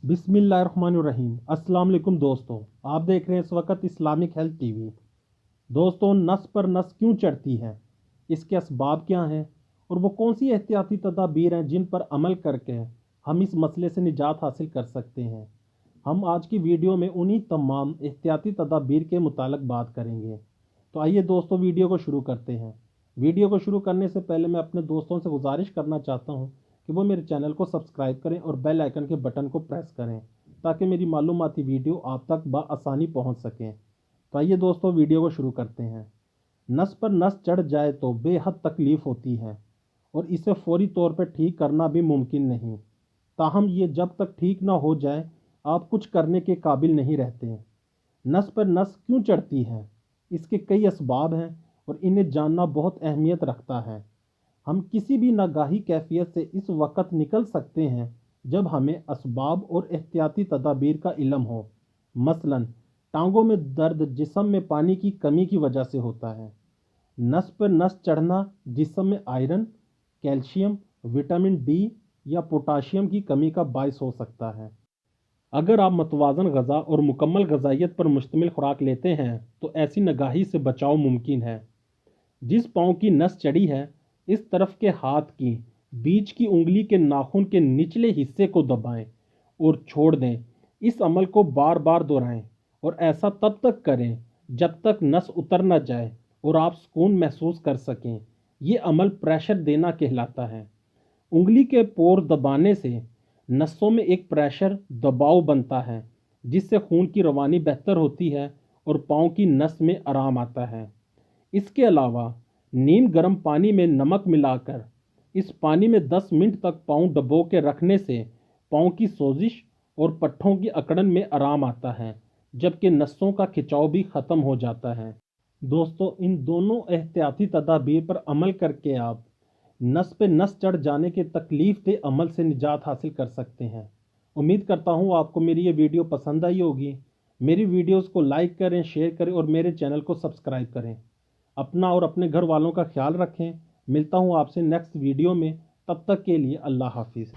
बिस्मिल्लाहिर्रहमानिर्रहीम। अस्सलाम वालेकुम दोस्तों, आप देख रहे हैं इस वक्त इस्लामिक हेल्थ टीवी। दोस्तों, नस पर नस क्यों चढ़ती है, इसके असबाब क्या हैं और वो कौन सी एहतियाती तदाबीर हैं जिन पर अमल करके हम इस मसले से निजात हासिल कर सकते हैं। हम आज की वीडियो में उन्हीं तमाम एहतियाती तदाबीर के मुतालिक बात करेंगे। तो आइए दोस्तों, वीडियो को शुरू करते हैं। वीडियो को शुरू करने से पहले मैं अपने दोस्तों से गुजारिश करना चाहता हूँ कि वो मेरे चैनल को सब्सक्राइब करें और बेल आइकन के बटन को प्रेस करें ताकि मेरी मालूमाती वीडियो आप तक बआसानी पहुंच सकें। तो आइए दोस्तों, वीडियो को शुरू करते हैं। नस पर नस चढ़ जाए तो बेहद तकलीफ़ होती है और इसे फौरी तौर पर ठीक करना भी मुमकिन नहीं। ताहम ये जब तक ठीक ना हो जाए आप कुछ करने के काबिल नहीं रहते। नस पर नस क्यों चढ़ती है, इसके कई असबाब हैं और इन्हें जानना बहुत अहमियत रखता है। हम किसी भी नागाही कैफियत से इस वक्त निकल सकते हैं जब हमें असबाब और एहतियाती तदाबीर का इल्म हो। मसलन टांगों में दर्द जिस्म में पानी की कमी की वजह से होता है। नस पर नस चढ़ना जिस्म में आयरन, कैल्शियम, विटामिन डी या पोटाशियम की कमी का बायस हो सकता है। अगर आप मतवाज़न ग़ज़ा और मुकम्मल ग़ज़ाइयत पर मुश्तमिल खुराक लेते हैं तो ऐसी नागाही से बचाव मुमकिन है। जिस पाँव की नस चढ़ी है, इस तरफ के हाथ की बीच की उंगली के नाखून के निचले हिस्से को दबाएं और छोड़ दें। इस अमल को बार बार दोहराएं और ऐसा तब तक करें जब तक नस उतर न जाए और आप सुकून महसूस कर सकें। ये अमल प्रेशर देना कहलाता है। उंगली के पोर दबाने से नसों में एक प्रेशर दबाव बनता है जिससे खून की रवानी बेहतर होती है और पाँव की नस में आराम आता है। इसके अलावा नीम गर्म पानी में नमक मिलाकर इस पानी में 10 मिनट तक पाँव डबो के रखने से पाँव की सोजिश और पट्ठों की अकड़न में आराम आता है, जबकि नसों का खिंचाव भी ख़त्म हो जाता है। दोस्तों, इन दोनों एहतियाती तदाबीर पर अमल करके आप नस पे नस चढ़ जाने के तकलीफ दे अमल से निजात हासिल कर सकते हैं। उम्मीद करता हूँ आपको मेरी ये वीडियो पसंद आई होगी। मेरी वीडियोज़ को लाइक करें, शेयर करें और मेरे चैनल को सब्सक्राइब करें। अपना और अपने घर वालों का ख्याल रखें। मिलता हूँ आपसे नेक्स्ट वीडियो में, तब तक के लिए अल्लाह हाफिज़।